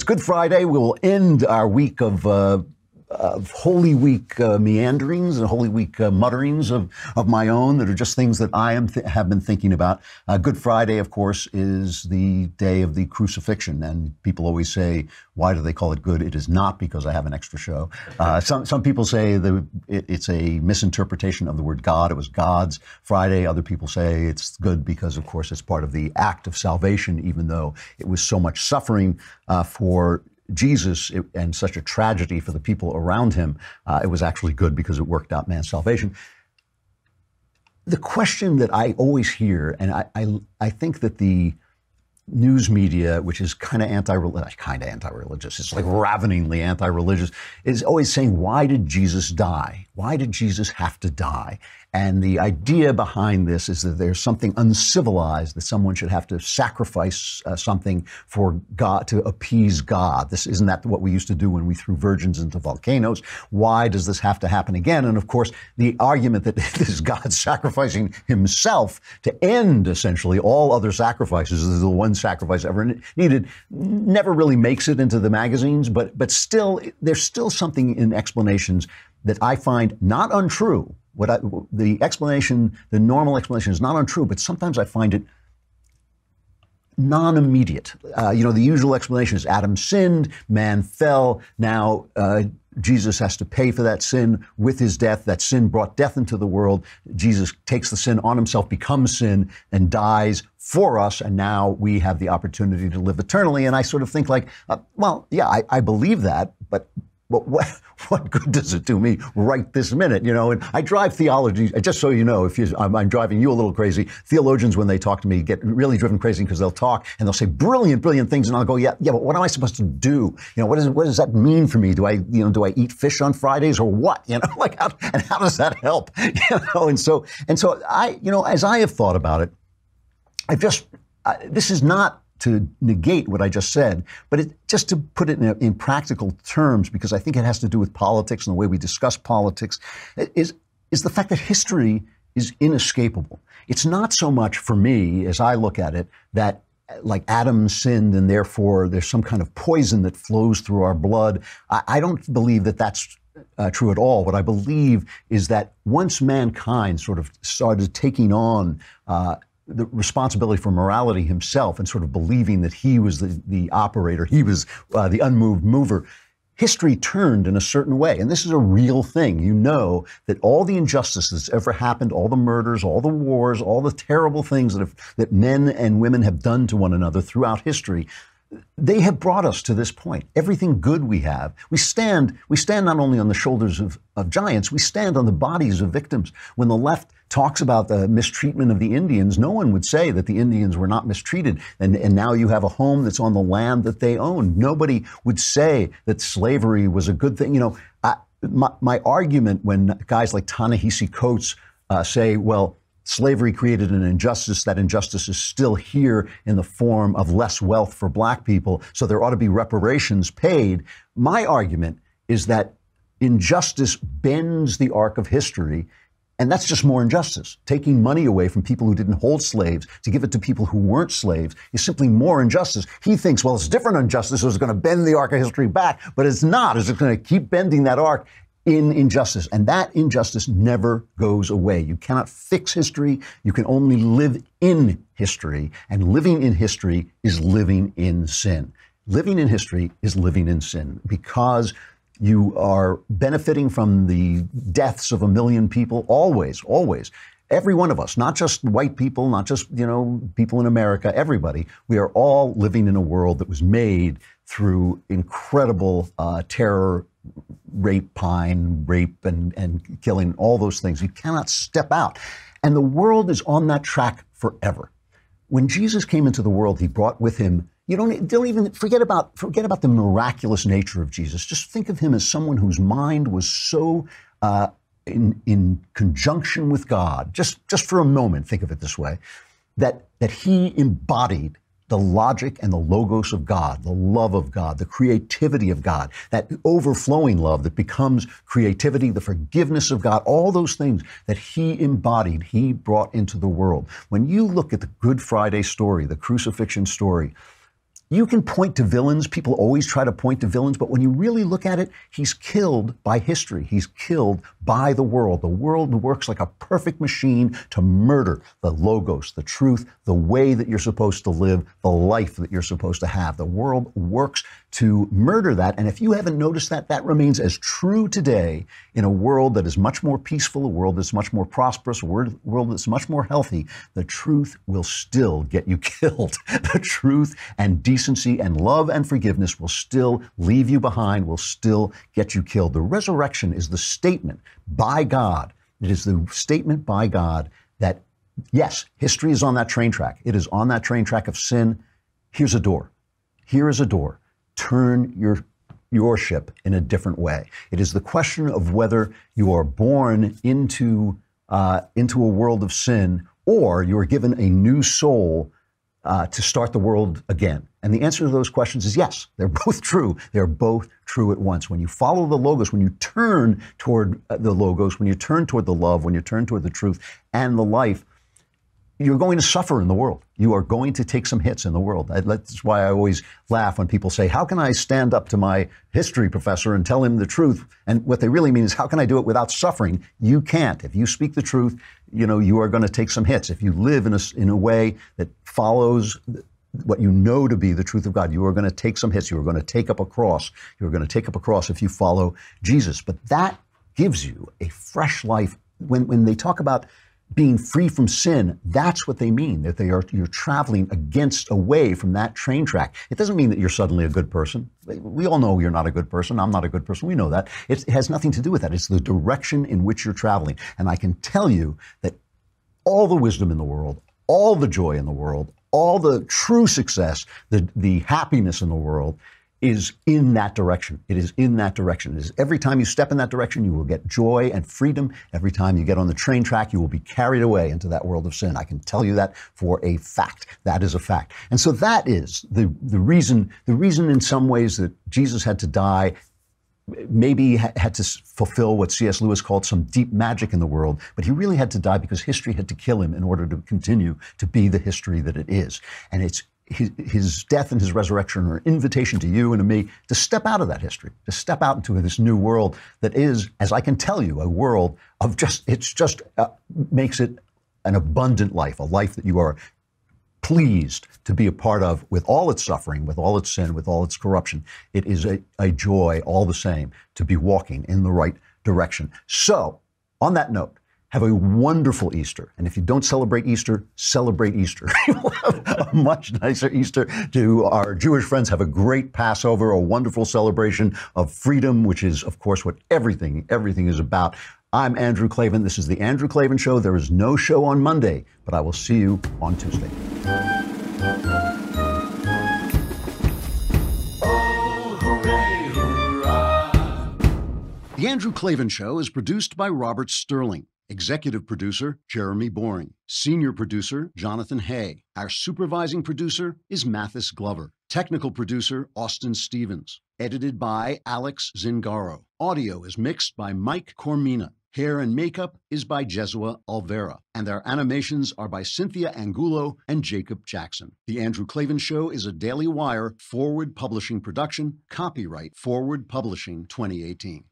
Good Friday. We'll end our week of Holy Week meanderings and Holy Week mutterings of my own that are just things that I have been thinking about. Good Friday, of course, is the day of the crucifixion. And people always say, why do they call it good? It is not because I have an extra show. Some people say it's a misinterpretation of the word God. It was God's Friday. Other people say it's good because, of course, it's part of the act of salvation, even though it was so much suffering for Jesus and such a tragedy for the people around him. It was actually good because it worked out man's salvation. The question that I always hear, and I think that the news media, which is kind of anti-religious, it's like raveningly anti-religious, is always saying, why did Jesus die? Why did Jesus have to die? And the idea behind this is that there's something uncivilized, that someone should have to sacrifice something for God, to appease God. Isn't that what we used to do when we threw virgins into volcanoes? Why does this have to happen again? And of course, the argument that this is God sacrificing himself to end essentially all other sacrifices, is the one sacrifice ever needed, never really makes it into the magazines, but still, there's still something in explanations that I find not untrue. The normal explanation is not untrue, but sometimes I find it non-immediate. The usual explanation is Adam sinned, man fell, now Jesus has to pay for that sin with his death. That sin brought death into the world. Jesus takes the sin on himself, becomes sin, and dies for us, and now we have the opportunity to live eternally. And I sort of think like, I believe that, but what good does it do me right this minute? And I drive theology, just so you know, I'm driving you a little crazy. Theologians, when they talk to me, get really driven crazy because they'll talk and they'll say brilliant things, and I'll go, yeah, but what am I supposed to do? What does that mean for me? Do I eat fish on Fridays or what? How does that help? And so I, as I have thought about it, this is not to negate what I just said, but just to put it in practical terms, because I think it has to do with politics and the way we discuss politics, is the fact that history is inescapable. It's not so much for me, as I look at it, that like Adam sinned and therefore there's some kind of poison that flows through our blood. I don't believe that that's true at all. What I believe is that once mankind sort of started taking on the responsibility for morality himself and sort of believing that he was the operator, he was the unmoved mover, history turned in a certain way. And this is a real thing. That all the injustice that's ever happened, all the murders, all the wars, all the terrible things that men and women have done to one another throughout history, they have brought us to this point. Everything good we have, we stand not only on the shoulders of giants, we stand on the bodies of victims. When the left talks about the mistreatment of the Indians, no one would say that the Indians were not mistreated. And now you have a home that's on the land that they own. Nobody would say that slavery was a good thing. My argument when guys like Ta-Nehisi Coates say, well, slavery created an injustice. That injustice is still here in the form of less wealth for black people, so there ought to be reparations paid. My argument is that injustice bends the arc of history, and that's just more injustice. Taking money away from people who didn't hold slaves to give it to people who weren't slaves is simply more injustice. He thinks, well, it's different injustice, so it's going to bend the arc of history back, but it's not. It's going to keep bending that arc in injustice. And that injustice never goes away. You cannot fix history. You can only live in history. And living in history is living in sin. Living in history is living in sin because you are benefiting from the deaths of a million people, always. Every one of us, not just white people, not just, people in America, everybody. We are all living in a world that was made through incredible terror, rape and killing, all those things. You cannot step out. And the world is on that track forever. When Jesus came into the world, he brought with him, don't even forget about the miraculous nature of Jesus. Just think of him as someone whose mind was so in conjunction with God. Just for a moment, think of it this way, that he embodied the logic and the logos of God, the love of God, the creativity of God, that overflowing love that becomes creativity, the forgiveness of God, all those things that he embodied, he brought into the world. When you look at the Good Friday story, the crucifixion story, You can point to villains. People always try to point to villains, but when you really look at it, he's killed by history. He's killed by the world. The world works like a perfect machine to murder the logos, the truth, the way that you're supposed to live, the life that you're supposed to have. The world works to murder that. And if you haven't noticed that, that remains as true today in a world that is much more peaceful, a world that's much more prosperous, a world that's much more healthy. The truth will still get you killed. The truth and decency and love and forgiveness will still leave you behind, will still get you killed. The resurrection is the statement by God. It is the statement by God that, yes, history is on that train track. It is on that train track of sin. Here's a door. Here is a door. Turn your ship in a different way. It is the question of whether you are born into a world of sin or you are given a new soul to start the world again. And the answer to those questions is yes. They're both true. They're both true at once. When you follow the Logos, when you turn toward the Logos, when you turn toward the love, when you turn toward the truth and the life, you're going to suffer in the world. You are going to take some hits in the world. That's why I always laugh when people say, how can I stand up to my history professor and tell him the truth? And what they really mean is, how can I do it without suffering? You can't. If you speak the truth, you are going to take some hits. If you live in a way that follows what you know to be the truth of God, you are going to take some hits. You are going to take up a cross. You are going to take up a cross if you follow Jesus. But that gives you a fresh life. When they talk about being free from sin, that's what they mean, that you're traveling away from that train track. It doesn't mean that you're suddenly a good person. We all know you're not a good person. I'm not a good person. We know that. It has nothing to do with that. It's the direction in which you're traveling. And I can tell you that all the wisdom in the world, all the joy in the world, all the true success, the happiness in the world is in that direction. It is in that direction. It is every time you step in that direction, you will get joy and freedom. Every time you get on the train track, you will be carried away into that world of sin. I can tell you that for a fact. That is a fact. And so that is the reason in some ways that Jesus had to die, maybe had to fulfill what C.S. Lewis called some deep magic in the world, but he really had to die because history had to kill him in order to continue to be the history that it is. And it's his death and his resurrection are an invitation to you and to me to step out of that history, to step out into this new world that is, as I can tell you, a world of makes it an abundant life, a life that you are pleased to be a part of with all its suffering, with all its sin, with all its corruption. It is a joy all the same to be walking in the right direction. So, on that note, have a wonderful Easter. And if you don't celebrate Easter, celebrate Easter. You'll have a much nicer Easter. To our Jewish friends, have a great Passover, a wonderful celebration of freedom, which is, of course, what everything is about. I'm Andrew Klavan. This is The Andrew Klavan Show. There is no show on Monday, but I will see you on Tuesday. The Andrew Klavan Show is produced by Robert Sterling. Executive producer, Jeremy Boring. Senior producer, Jonathan Hay. Our supervising producer is Mathis Glover. Technical producer, Austin Stevens. Edited by Alex Zingaro. Audio is mixed by Mike Cormina. Hair and makeup is by Jesua Alvera. And our animations are by Cynthia Angulo and Jacob Jackson. The Andrew Klavan Show is a Daily Wire Forward Publishing production. Copyright Forward Publishing 2018.